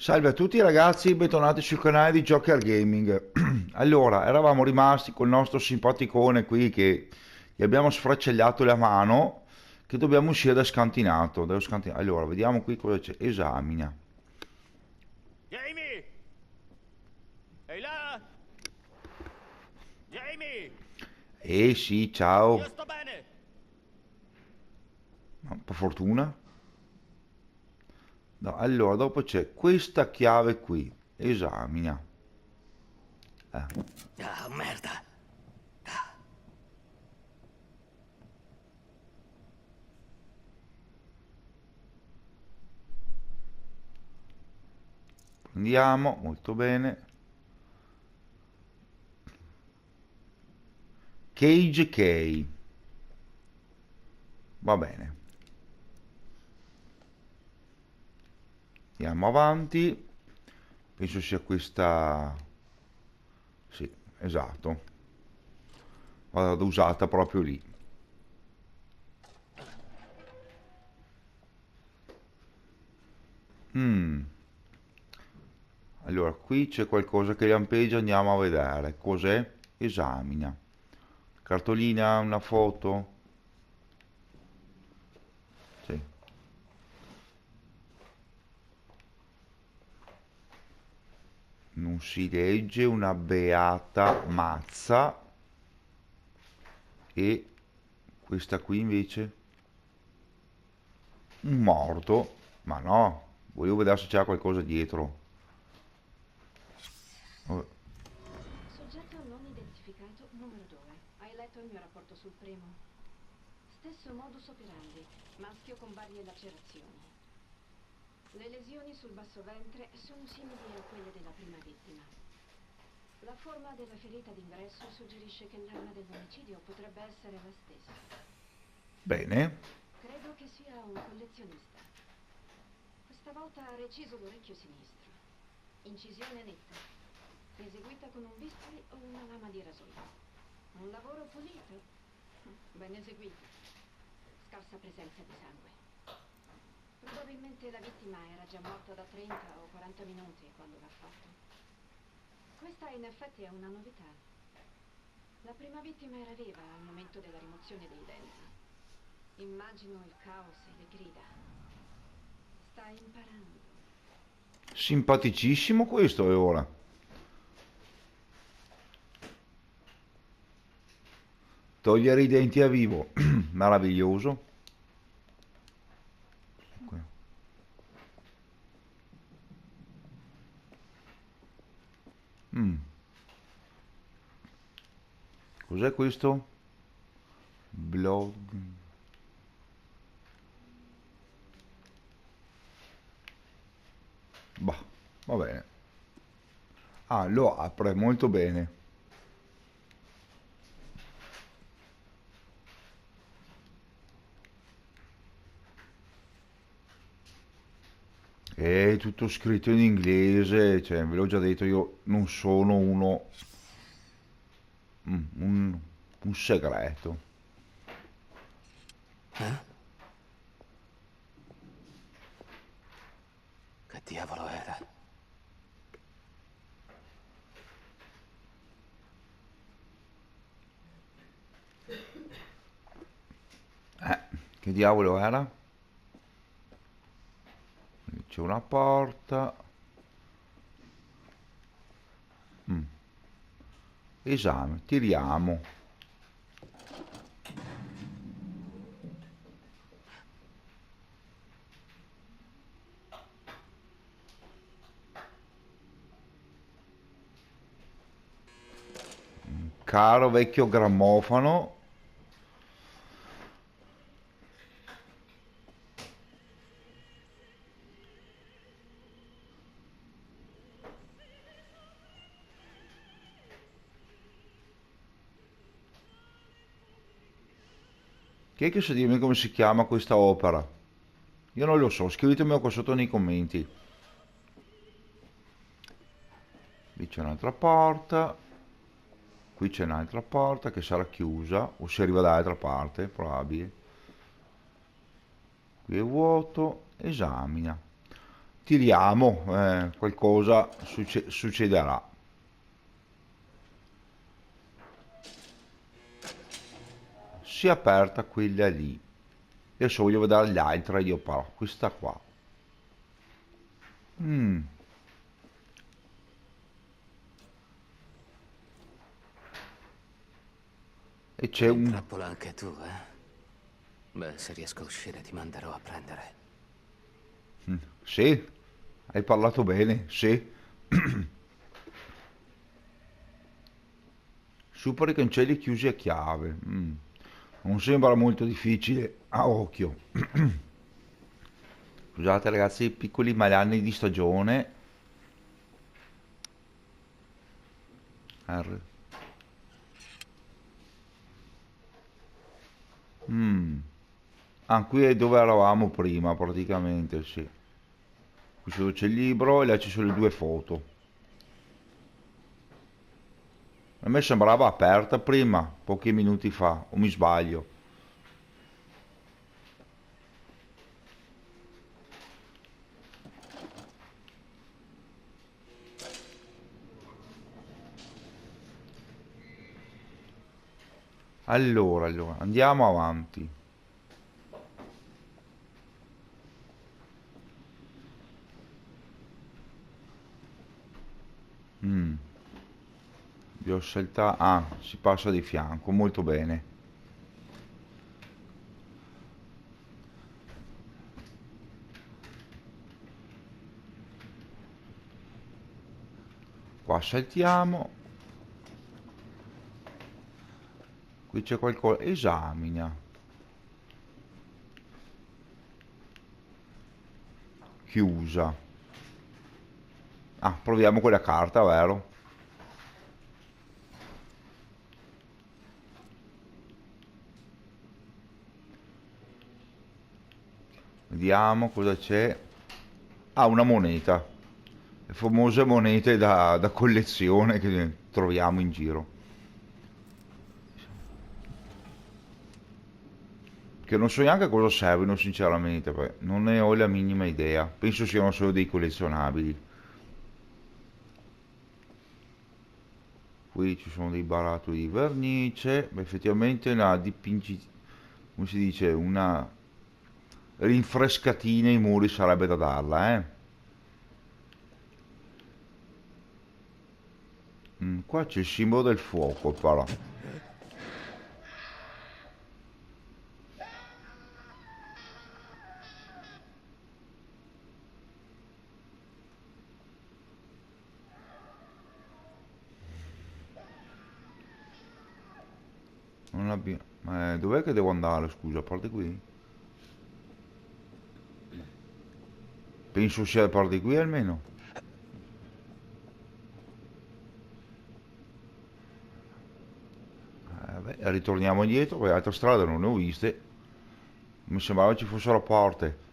Salve a tutti ragazzi, bentornati sul canale di Joker Gaming. Allora, eravamo rimasti col nostro simpaticone qui che gli abbiamo sfracellato la mano, che dobbiamo uscire da scantinato. Allora, vediamo qui cosa c'è. Esamina. Jamie! Ehi là! Jamie! Eh sì, Io ciao. sto bene! Ma per fortuna. No, allora, dopo c'è questa chiave qui. Esamina. Ah, merda! Andiamo, molto bene. Cage Key. Va bene. Andiamo avanti. Penso sia questa. Sì, esatto. Vado usata proprio lì. Mm. Allora, qui c'è qualcosa che lampeggia, andiamo a vedere. Cos'è? Esamina. Cartolina, una foto? Sì. Non si legge, una beata mazza. E questa qui invece? Un morto. Ma no, volevo vedere se c'era qualcosa dietro. Vabbè. Soggetto non identificato numero 2. Hai letto il mio rapporto sul primo? Stesso modus operandi, maschio con varie lacerazioni. Le lesioni sul basso ventre sono simili a quelle della prima vittima. La forma della ferita d'ingresso suggerisce che l'arma dell'omicidio potrebbe essere la stessa. Bene. Credo che sia un collezionista. Questa volta ha reciso l'orecchio sinistro. Incisione netta. Eseguita con un bisturi o una lama di rasoio. Un lavoro pulito. Ben eseguito. Scarsa presenza di sangue. Probabilmente la vittima era già morta da 30 o 40 minuti quando l'ha fatto. Questa in effetti è una novità. La prima vittima era viva al momento della rimozione dei denti. Immagino il caos e le grida. Sta imparando. Simpaticissimo questo, e ora. Togliere i denti a vivo. Meraviglioso. Mm. Cos'è questo? Blog. Bah, va bene. Ah, lo apre molto bene. È tutto scritto in inglese, cioè, ve l'ho già detto, io non sono uno. Un segreto. Eh? Che diavolo era? Che diavolo era? C'è una porta. Mm. Esame, tiriamo. Caro vecchio grammofono. Chi è che sa dirmi come si chiama questa opera? Io non lo so, scrivetemelo qua sotto nei commenti. Lì c'è un'altra porta. Qui c'è un'altra porta che sarà chiusa o si arriva dall'altra parte, probabile. Qui è vuoto, esamina. tiriamo, qualcosa succederà. Si è aperta quella lì. Adesso voglio vedere gli altri, io però. Questa qua. Mm. E c'è Sei in un... trappola anche tu, eh? Beh, se riesco a uscire ti manderò a prendere. Sì, hai parlato bene, sì. Supera i cancelli chiusi a chiave. Non sembra molto difficile a occhio. Scusate ragazzi, piccoli malanni di stagione. R. Mm. Ah, qui è dove eravamo prima, praticamente, sì. Qui sotto c'è il libro e là ci sono le due foto. A me sembrava aperta prima, pochi minuti fa, o mi sbaglio. Allora, andiamo avanti. Mm. Vi ho saltato... Ah, si passa di fianco, molto bene. Qua saltiamo. Qui c'è qualcosa. Esamina. Chiusa. Ah, proviamo quella carta, vero? Vediamo cosa c'è. Ah, una moneta. Le famose monete da collezione che troviamo in giro. Che non so neanche a cosa servono, sinceramente, perché non ne ho la minima idea. Penso siano solo dei collezionabili. Qui ci sono dei barattoli di vernice. Beh, effettivamente una dipingi... come si dice? Una rinfrescatina ai muri sarebbe da darla, eh? Qua c'è il simbolo del fuoco, però. Non abbiamo... dov'è che devo andare, scusa? A parte qui? Penso sia a parte qui almeno. Beh, ritorniamo indietro, le altre strade non ne ho viste. Mi sembrava ci fossero porte.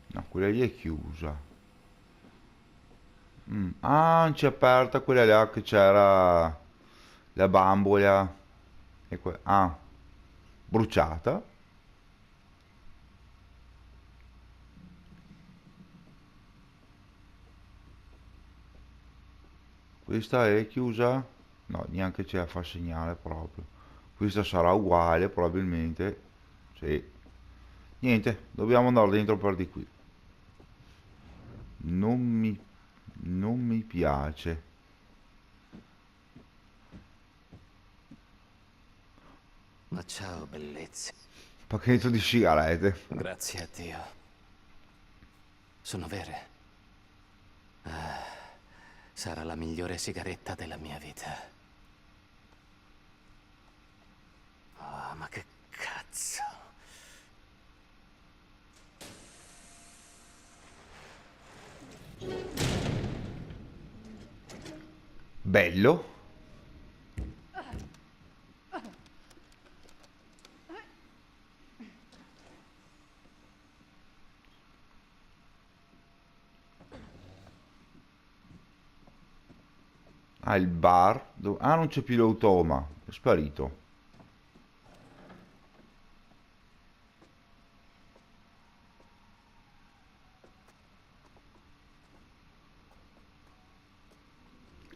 No, quella lì è chiusa. Ah, non c'è aperta quella là che c'era la bambola. Ah, bruciata. Questa è chiusa? No, neanche ce la fa segnale proprio. Questa sarà uguale probabilmente. Sì. Niente, dobbiamo andare dentro per di qui. Non mi, non mi piace. Ma ciao, bellezza. Pacchetto di sigarette. Grazie a Dio. Sono vere. Sarà la migliore sigaretta della mia vita. Oh, ma che cazzo. Bello. Ah, il bar Ah, non c'è più l'automa, è sparito.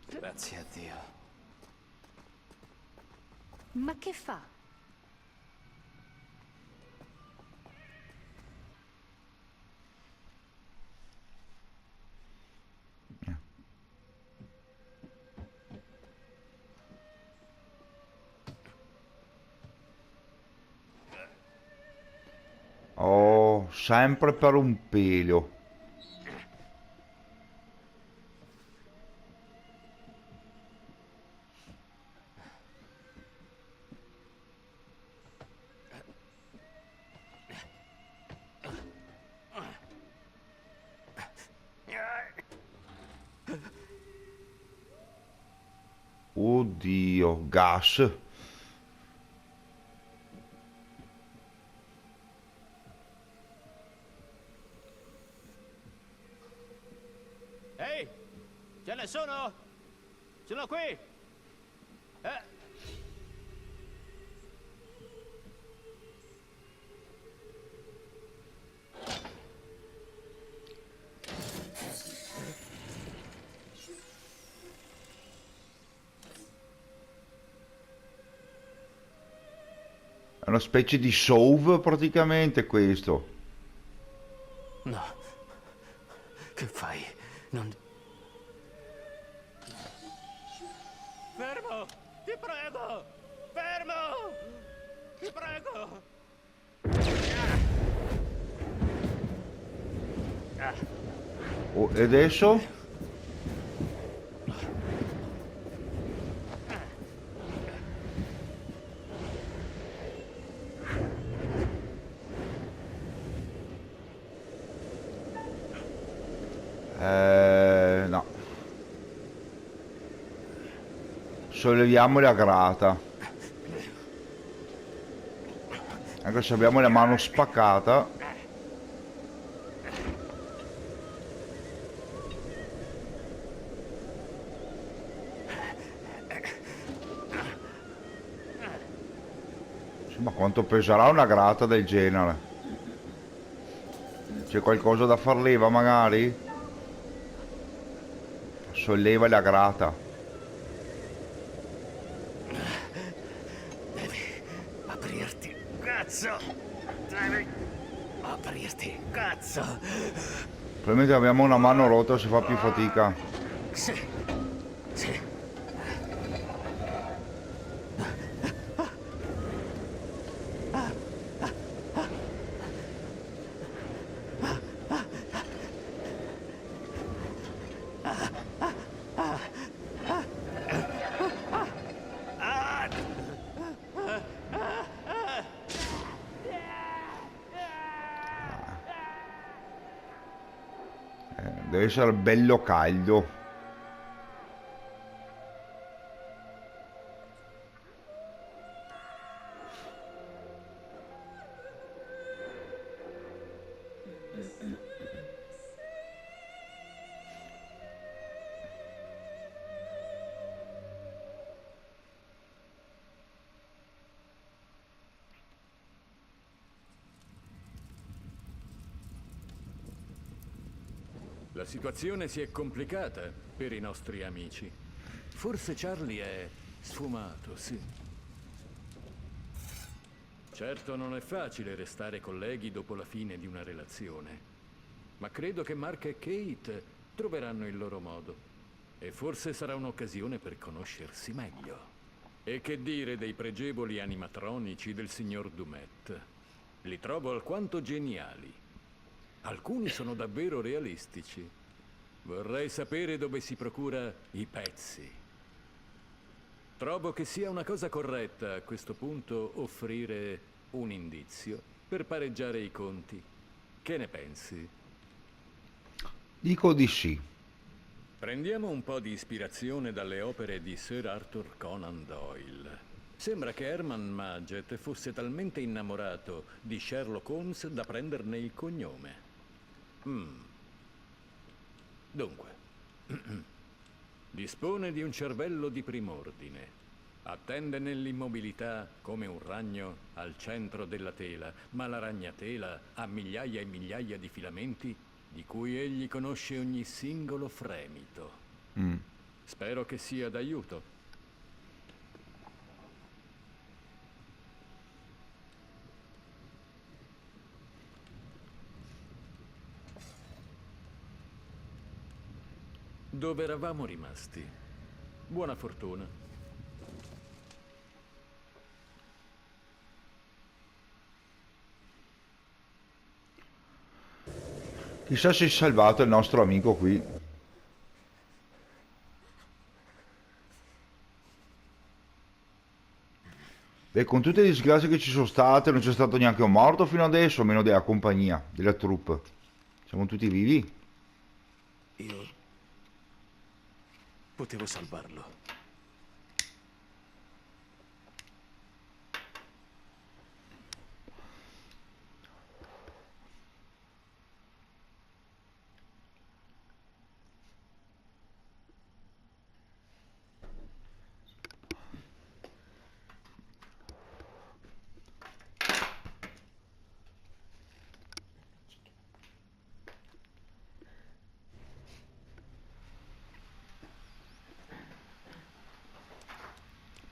Grazie a Dio. Ma che fa? Oh, sempre per un pelo. Oddio, gas. Ehi, ce ne sono? Sono qui. È una specie di shove praticamente questo. No. Che fai? Non... Fermo! Ti prego! Fermo! Ti prego! Oh, e adesso? No. Solleviamo la grata. Anche se abbiamo la mano spaccata. Sì, ma quanto peserà una grata del genere? C'è qualcosa da far leva magari? Solleva la grata. Devi aprirti, cazzo! Devi aprirti, cazzo! Probabilmente abbiamo una mano rotta, si fa più fatica. Sì, sì. Deve essere bello caldo. La situazione si è complicata per i nostri amici. Forse Charlie è sfumato, sì. Certo non è facile restare colleghi dopo la fine di una relazione, ma credo che Mark e Kate troveranno il loro modo. E forse sarà un'occasione per conoscersi meglio. E che dire dei pregevoli animatronici del signor Dumet? Li trovo alquanto geniali. Alcuni sono davvero realistici. Vorrei sapere dove si procura i pezzi. Trovo che sia una cosa corretta a questo punto offrire un indizio per pareggiare i conti. Che ne pensi? Dico di sì. Prendiamo un po' di ispirazione dalle opere di Sir Arthur Conan Doyle. Sembra che Herman Mudgett fosse talmente innamorato di Sherlock Holmes da prenderne il cognome. Dunque, Dispone di un cervello di prim'ordine. Attende nell'immobilità come un ragno al centro della tela, ma la ragnatela ha migliaia e migliaia di filamenti di cui egli conosce ogni singolo fremito. Mm. Spero che sia d'aiuto. Dove eravamo rimasti? Buona fortuna. Chissà se è salvato il nostro amico qui. Beh, con tutte le disgrazie che ci sono state, non c'è stato neanche un morto fino adesso, almeno della compagnia, della troupe. Siamo tutti vivi. Io potevo salvarlo.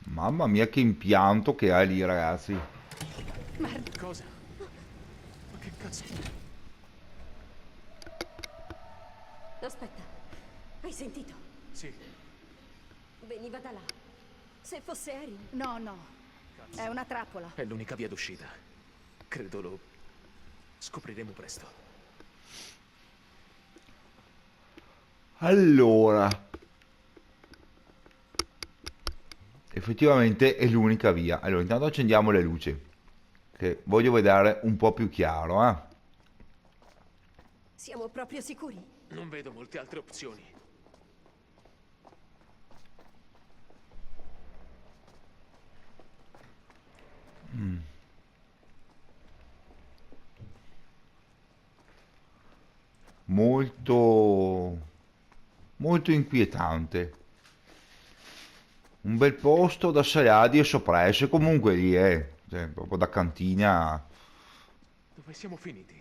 Mamma mia che impianto che hai lì, ragazzi. Cosa? Ma che cazzo? Aspetta, hai sentito? Sì, Veniva da là. Se fosse Erin. No, no. È una trappola. è l'unica via d'uscita. Credo lo scopriremo presto. Allora, effettivamente è l'unica via. Allora, intanto accendiamo le luci, che voglio vedere un po' più chiaro, eh. Siamo proprio sicuri? Non vedo molte altre opzioni. Molto, molto inquietante. Un bel posto da saladi e soppresse, comunque lì è, cioè, proprio da cantina. Dove siamo finiti?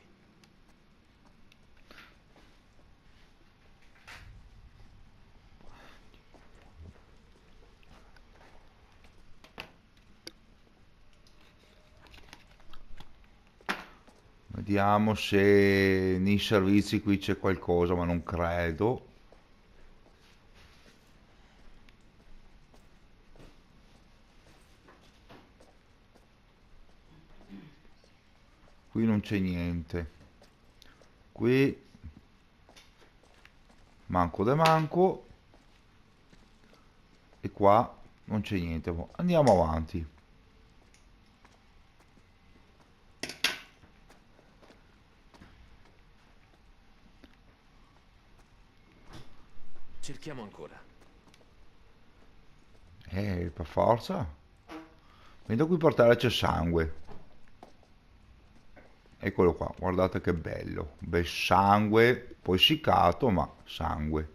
Vediamo se nei servizi qui c'è qualcosa, ma non credo. Qui non c'è niente. Qui manco de manco. E qua non c'è niente. Andiamo avanti. Cerchiamo ancora. Per forza. Vedo qui portare c'è sangue. Eccolo qua, guardate che bello. Bel sangue, poi essiccato, ma sangue.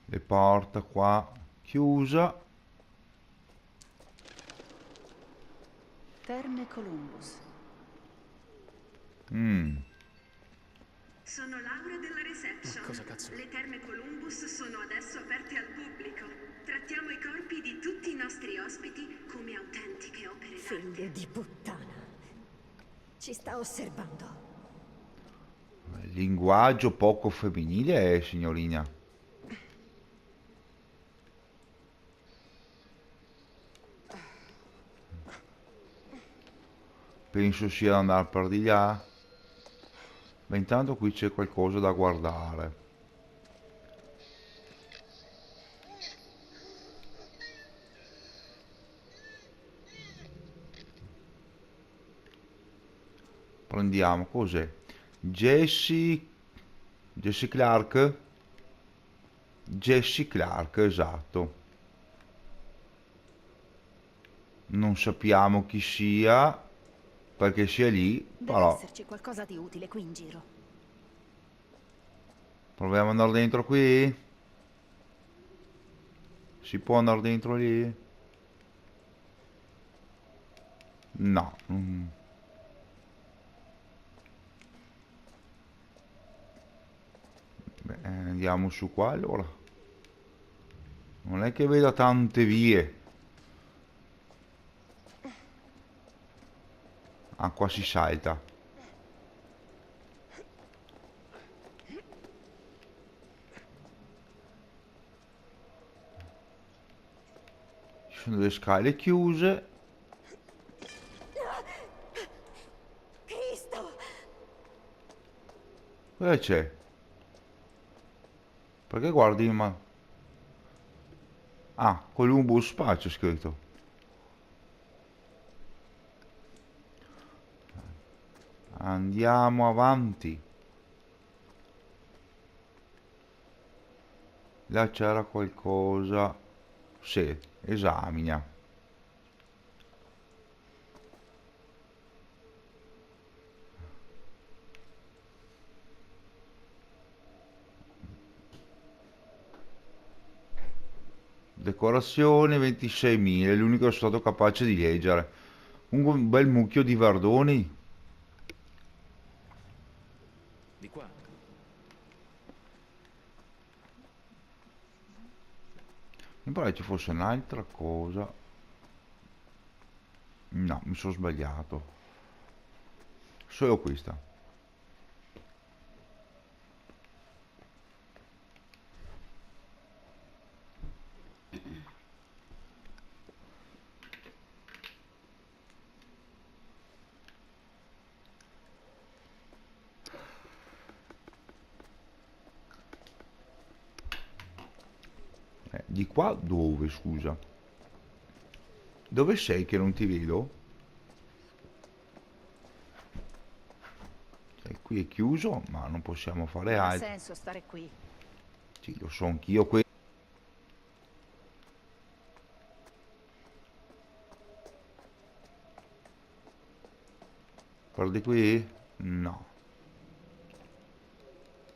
Le porta qua chiusa. Terme Columbus. Sono Laura della reception. Cosa cazzo? Le terme Columbus sono adesso aperte al pubblico. Trattiamo i corpi di tutti i nostri ospiti come autentiche opere d'arte. Figlio di puttana. Ci sta osservando. Linguaggio poco femminile, signorina. Penso sia da andare per di là. Ma intanto qui c'è qualcosa da guardare. Prendiamo, cos'è? Jessie Clark? Jessie Clark, esatto. Non sappiamo chi sia, perché sia lì, Deve però esserci qualcosa di utile qui in giro. proviamo ad andare dentro qui. Si può andare dentro lì? No. Beh, andiamo su qua allora. Non è che veda tante vie. Ah, qua si salta. Ci sono delle scale chiuse. Cristo! Cosa c'è? Perché guardi ma... Ah, Columbus Spa c'è scritto. Andiamo avanti. Là c'era qualcosa. Sì, esamina. Decorazione 26.000, è l'unico che sono stato capace di leggere. Comunque un bel mucchio di verdoni. Di qua. Mi pare ci fosse un'altra cosa. No, mi sono sbagliato. Solo questa. Di qua dove, scusa? Dove sei che non ti vedo? Qui è chiuso, ma non possiamo fare Non ha altro. senso stare qui. Sì, lo so anch'io qui. Per di qui? No.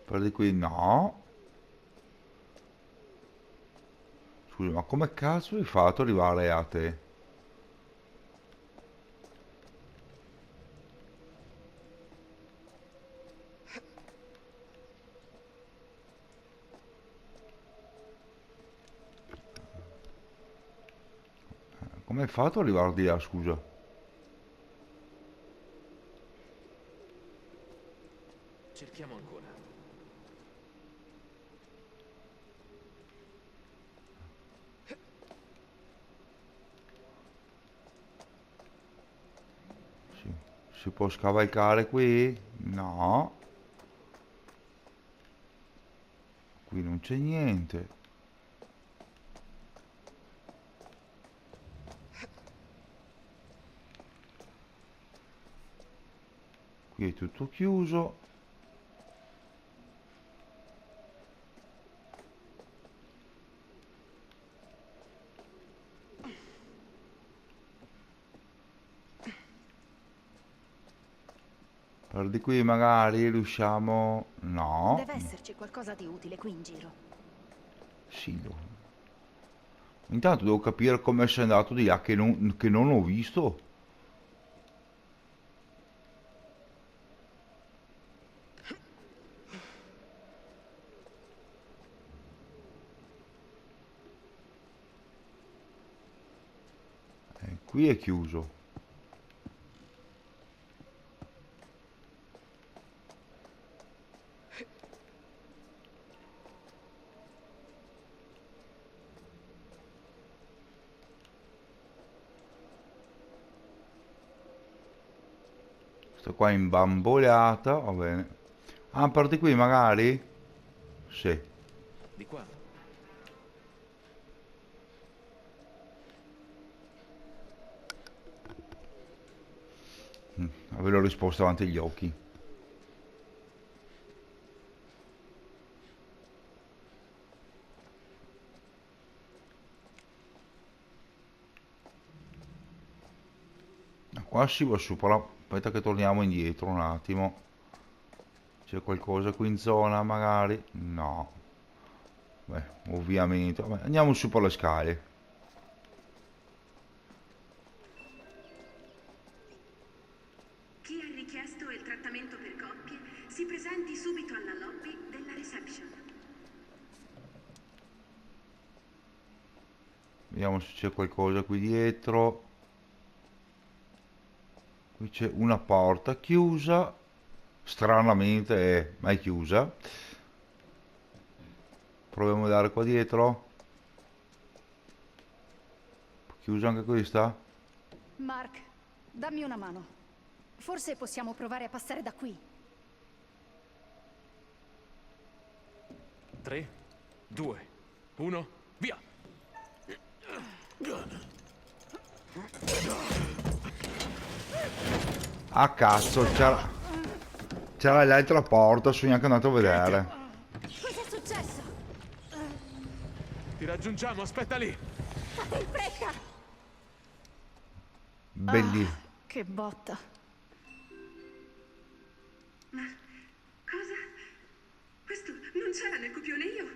Per di qui no. Scusa, ma come cazzo hai fatto ad arrivare a te? Come hai fatto ad arrivare di là, scusa? Cerchiamo ancora. Sì. Si può scavalcare qui? No. Qui non c'è niente. Qui è tutto chiuso. Per di qui magari riusciamo... No. Deve esserci qualcosa di utile qui in giro. Sì, intanto devo capire come sei andato di là che non ho visto. Qui è chiuso. Sto qua imbambolata, va bene. Ah, per di qui magari? Sì. Di qua. Avevo risposto davanti agli occhi. Qua si va su, però aspetta che torniamo indietro un attimo. C'è qualcosa qui in zona magari? No. Beh, ovviamente. Vabbè, andiamo su per le scale. Chi ha richiesto il trattamento per coppie si presenti subito alla lobby della reception. Vediamo se c'è qualcosa qui dietro. Qui c'è una porta chiusa. Stranamente è mai chiusa. Proviamo a dare qua dietro. Chiusa anche questa? Mark, dammi una mano. Forse possiamo provare a passare da qui. 3, 2, 1, via! Ah cazzo, c'era l'altra porta, sono neanche andato a vedere. Cos'è successo? Ti raggiungiamo, aspetta lì! Fate in fretta! Bellissimo. Che botta. Ma cosa? Questo non c'era nel copione io.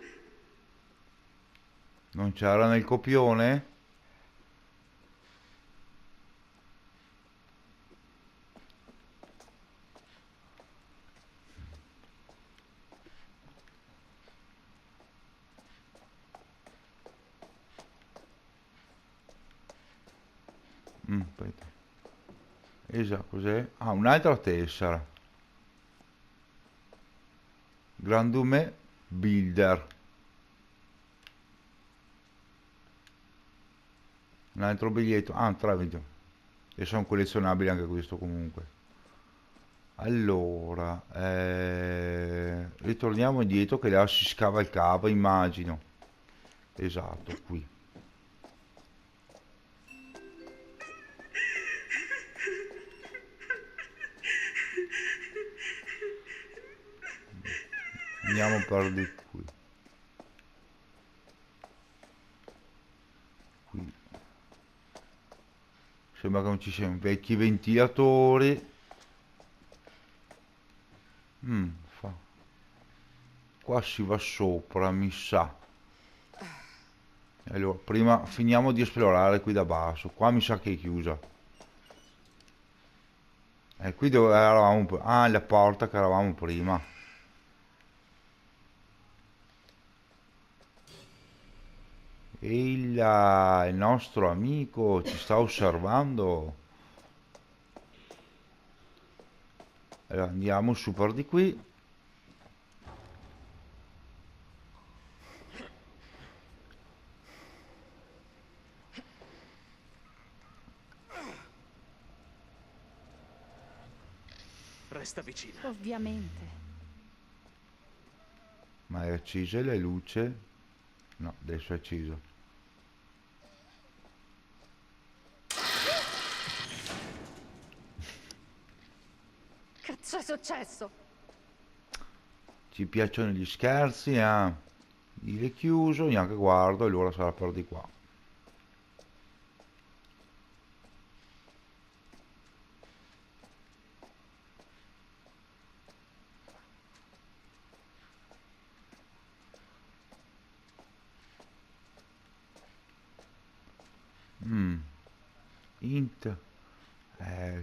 Non c'era nel copione? Aspetta. Esatto, cos'è? Ah, un'altra tessera. Grandume Builder. Un altro biglietto. Ah, un tramite. E sono collezionabili anche questo comunque. Allora, ritorniamo indietro che là si scavalcava, immagino. Esatto, qui. Andiamo per di qui. Qui. Sembra che non ci siano vecchi ventilatori. Fa. Qua si va sopra, mi sa. Allora, prima finiamo di esplorare qui da basso. Qua mi sa che è chiusa. Qui dove eravamo. Ah, la porta che eravamo prima. E il nostro amico ci sta osservando. Allora, andiamo su per di qui. Resta vicino. Ovviamente. Ma è accesa la luce? No, adesso è acceso. Cazzo è successo? Ci piacciono gli scherzi, eh? Il è chiuso, neanche guardo, allora sarà per di qua. Int.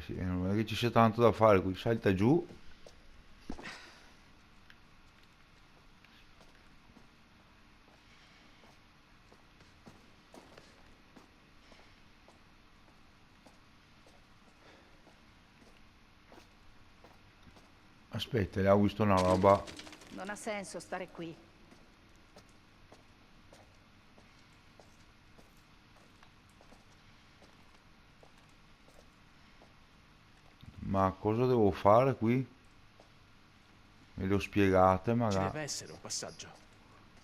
Sì, non è che ci sia tanto da fare qui, salta giù. Aspetta, ho visto una roba. Non ha senso stare qui. Ma cosa devo fare qui? Me le ho spiegate Ci magari. deve essere un passaggio.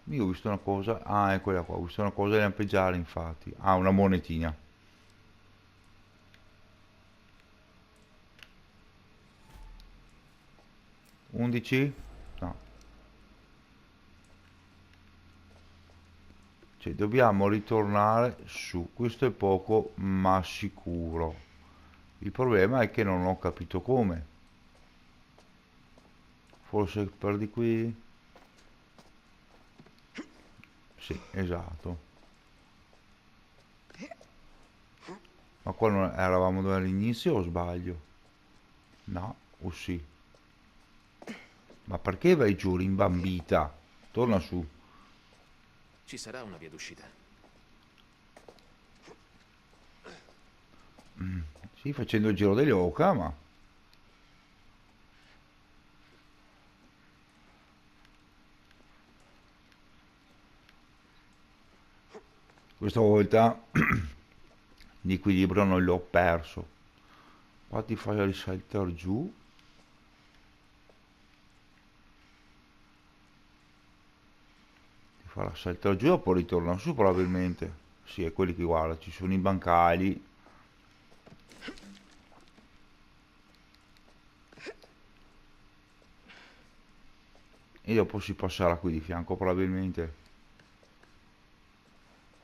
Io ho visto una cosa. Ah, è quella qua. Ho visto una cosa da lampeggiare, infatti. Ah, una monetina. 11? No. Cioè, dobbiamo ritornare su. Questo è poco ma sicuro. Il problema è che non ho capito come. Forse per di qui? Sì, esatto. Ma qua non eravamo dove all'inizio o sbaglio? No, o sì. Ma perché vai giù rimbambita? Torna su. Ci sarà una via d'uscita. Sì, facendo il giro delle oca, ma... Questa volta l'equilibrio non l'ho perso. Infatti fai risaltare giù. Ti farà saltare giù e poi ritorna su probabilmente. Sì, è quelli che guarda, ci sono i bancali. E dopo si passerà qui di fianco probabilmente.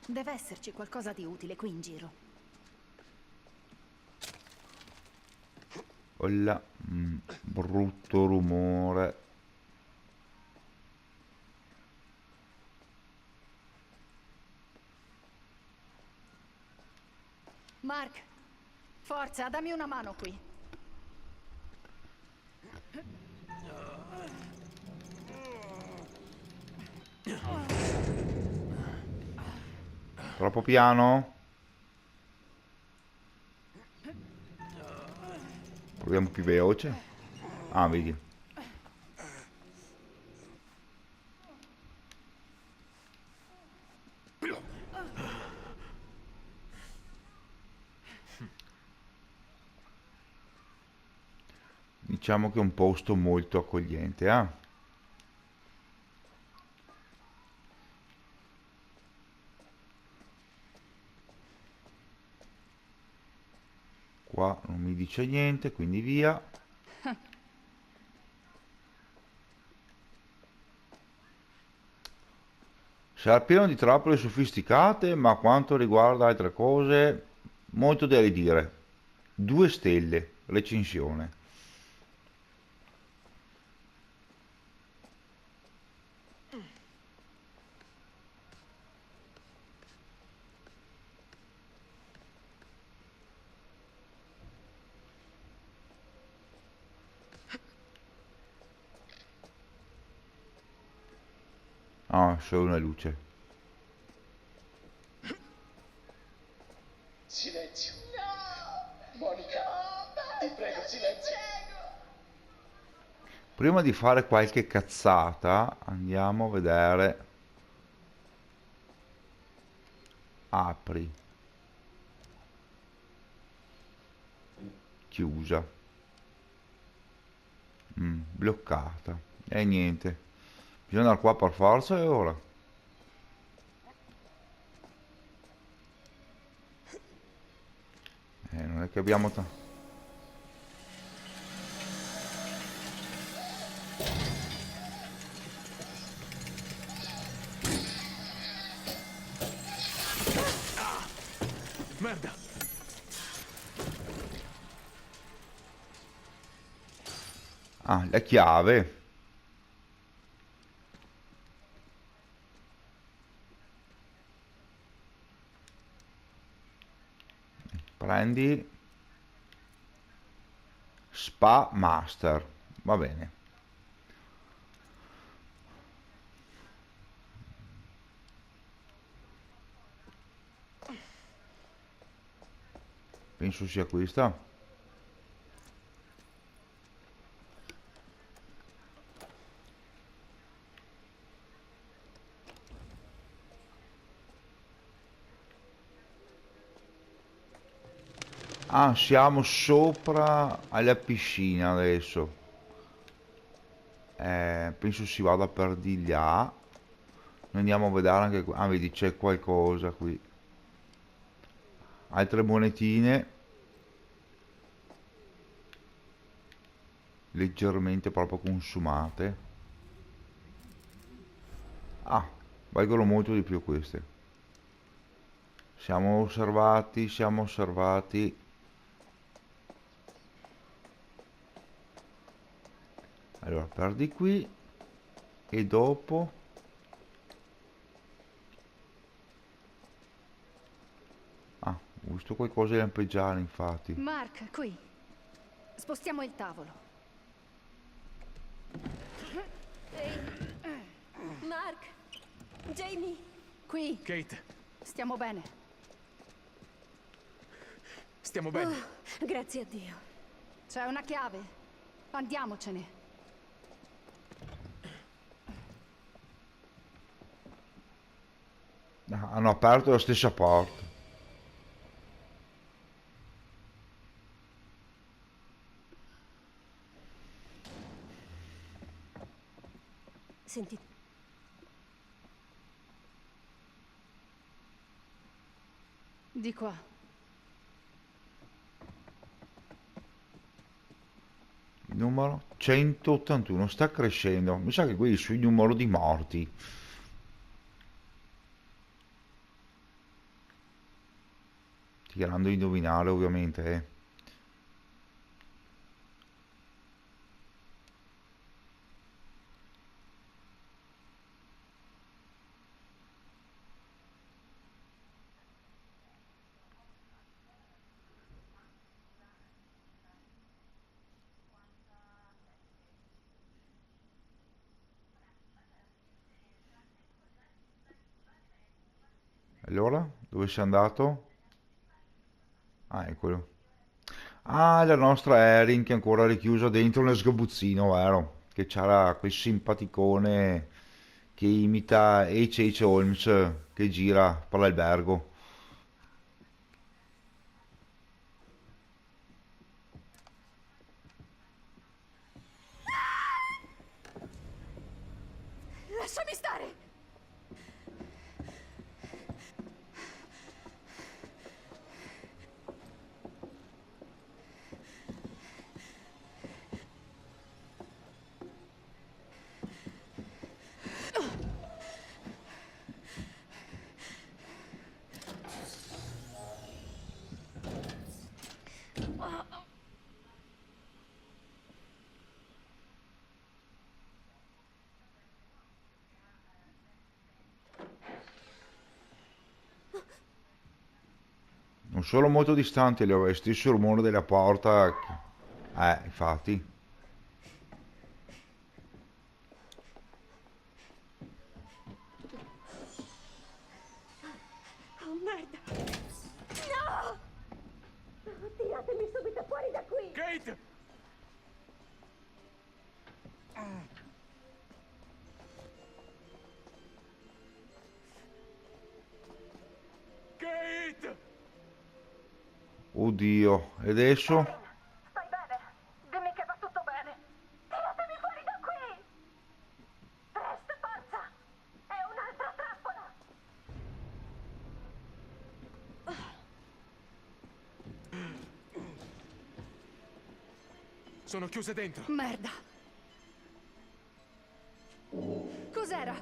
Deve esserci qualcosa di utile qui in giro. Quella, brutto rumore. Mark, forza, dammi una mano qui. Troppo piano? Proviamo più veloce. Ah, vedi. Diciamo che è un posto molto accogliente, eh? Qua non mi dice niente, quindi via. Sarà pieno di trappole sofisticate, ma quanto riguarda altre cose, molto da ridire. 2 stelle, recensione. Ah, solo una luce. Silenzio. Monica, ti prego, silenzio. Prima di fare qualche cazzata, andiamo a vedere. Apri. Chiusa. Bloccata. E niente. Bisogna andare qua per forza e ora. Non è che abbiamo Merda! Ah, la chiave. Prendi. Spa Master. Va bene. Penso sia questa. Ah, siamo sopra alla piscina adesso. Penso si vada per di là. Noi andiamo a vedere anche qua. Ah, vedi, c'è qualcosa qui. Altre monetine. Leggermente proprio consumate. Ah, valgono molto di più queste. Siamo osservati, siamo osservati. Allora, perdi qui e dopo... Ah, ho visto qualcosa lampeggiare, infatti. Mark, qui. Spostiamo il tavolo. Mark! Jamie! Qui. Kate, Stiamo bene. stiamo bene. Grazie a Dio. C'è una chiave. Andiamocene. Ah, hanno aperto la stessa porta. Senti, Di qua. Il numero 181 sta crescendo. Mi sa che qui sui numero di morti. Tirando a indovinare, ovviamente, eh. Allora, dove sei andato? Ah, eccolo. Ah, è la nostra Erin che è ancora richiusa dentro nel sgabuzzino, vero? Che c'era quel simpaticone che imita H.H. Holmes che gira per l'albergo. lasciami stare! Non sono molto distanti, le ho stesso rumore della porta. Infatti. Oh, merda! No! Tiratemi subito fuori da qui! Kate! Kate! Oddio, e adesso? Stai bene? Dimmi che va tutto bene! Tiratemi fuori da qui! Presto, forza! È un'altra trappola! Sono chiuse dentro. Merda. Cos'era?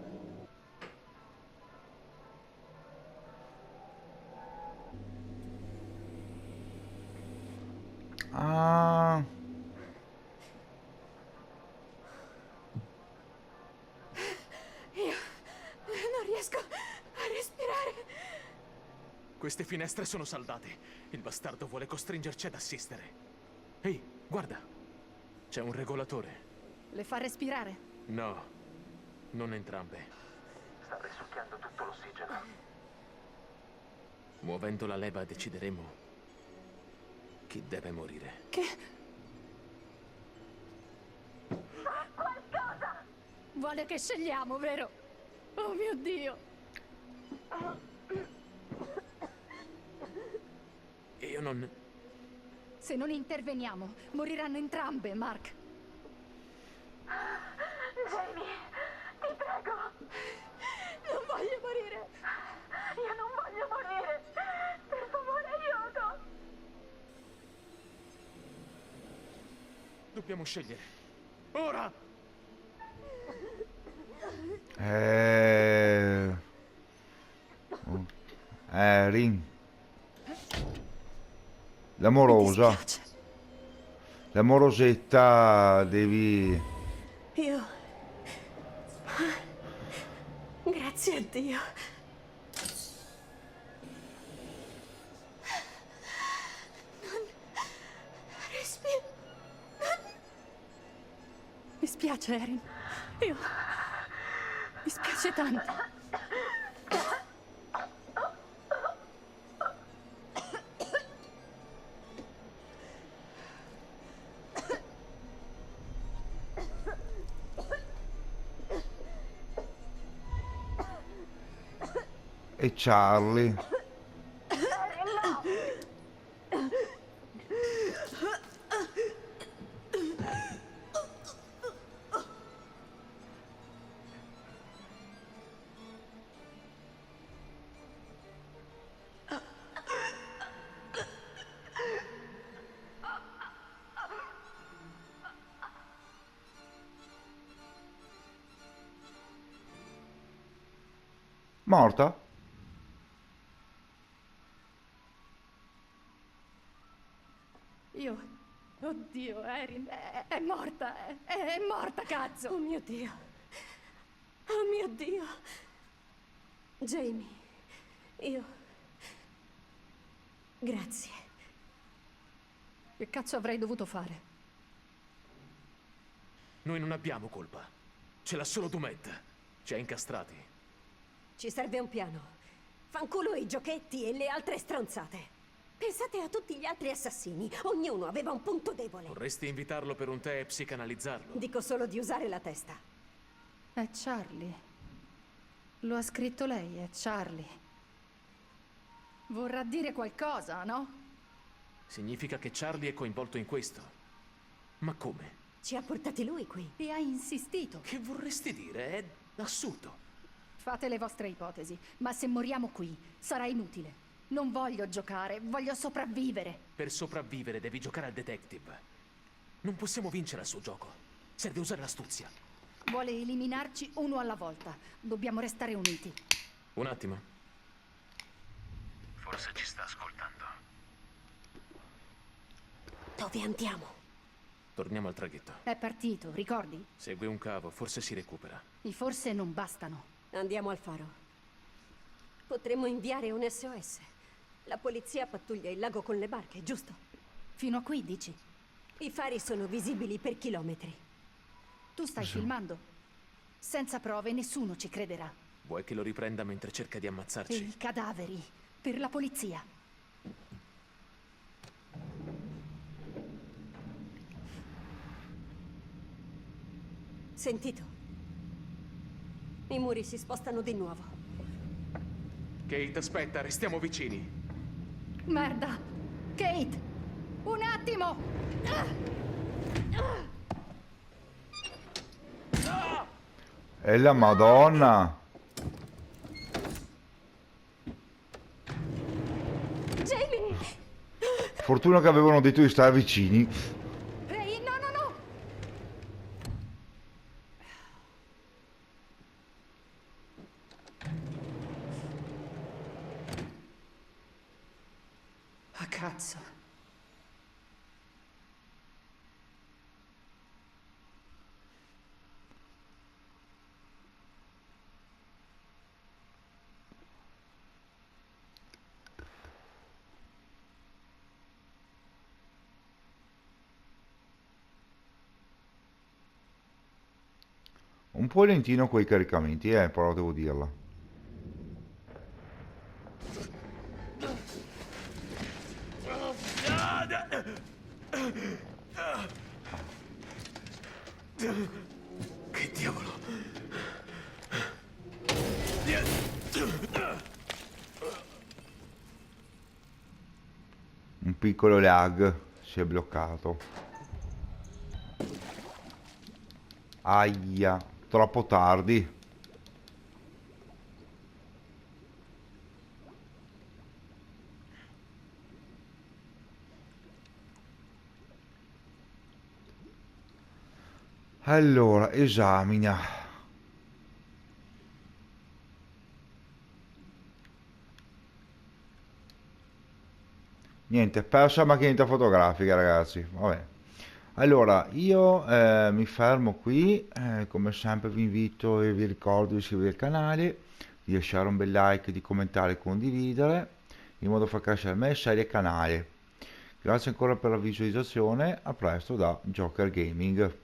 Ah, Io non riesco a respirare. Queste finestre sono saldate. Il bastardo vuole costringerci ad assistere. Ehi, guarda. C'è un regolatore. Le fa respirare? No, non entrambe. Sta risucchiando tutto l'ossigeno. Muovendo la leva decideremo chi deve morire. Vuole che scegliamo, vero? Oh mio Dio. Io non... Se non interveniamo, moriranno entrambe, Mark. Jamie, ti prego. Non voglio morire. Io non voglio morire. Per favore, aiuto. Dobbiamo scegliere. Ora! Erin. L'amorosa. Mi dispiace. L'amorosetta devi Io... Grazie a Dio. Non respiro. Mi spiace, Erin. Io... Mi spiace tanto. E Charlie. Morta? Io... Oddio, Erin, è morta, è morta, cazzo! Oh mio Dio. Oh mio Dio. Jamie, io... Grazie. Che cazzo avrei dovuto fare? Noi non abbiamo colpa. Ce l'ha solo Dumet. Ci ha incastrati. Ci serve un piano. Fanculo i giochetti e le altre stronzate. Pensate a tutti gli altri assassini. Ognuno aveva un punto debole. Vorresti invitarlo per un tè e psicanalizzarlo? Dico solo di usare la testa. È Charlie. Lo ha scritto lei, è Charlie. Vorrà dire qualcosa, no? Significa che Charlie è coinvolto in questo. Ma come? Ci ha portati lui qui. E ha insistito. Che vorresti dire? È assurdo. Fate le vostre ipotesi, ma se moriamo qui sarà inutile. Non voglio giocare, voglio sopravvivere. Per sopravvivere devi giocare al detective. Non possiamo vincere al suo gioco. Serve usare l'astuzia. Vuole eliminarci uno alla volta. Dobbiamo restare uniti. Un attimo. Forse ci sta ascoltando. Dove andiamo? Torniamo al traghetto. È partito, ricordi? Segue un cavo, forse si recupera. I forse non bastano. Andiamo al faro. Potremmo inviare un SOS. La polizia pattuglia il lago con le barche, giusto? Fino a qui, dici? I fari sono visibili per chilometri. Tu stai filmando. Senza prove nessuno ci crederà. Vuoi che lo riprenda mentre cerca di E ammazzarci? i cadaveri. Per la polizia. Sentito? I muri si spostano di nuovo. Kate, aspetta, restiamo vicini. Merda! Kate! Un attimo! E la Madonna! Jamie! Fortuna che avevano detto di stare vicini. Ehi, no, no, no! Ah, cazzo. Un po' lentino quei caricamenti, però devo dirla. Che diavolo? Un piccolo lag, si è bloccato. Aia, troppo tardi. Allora, esamina. Niente, persa la macchinetta fotografica, ragazzi. Vabbè. Allora, io mi fermo qui, come sempre vi invito e vi ricordo di iscrivervi al canale, di lasciare un bel like, di commentare e condividere, in modo da far crescere me e il canale. Grazie ancora per la visualizzazione, a presto da Joker Gaming.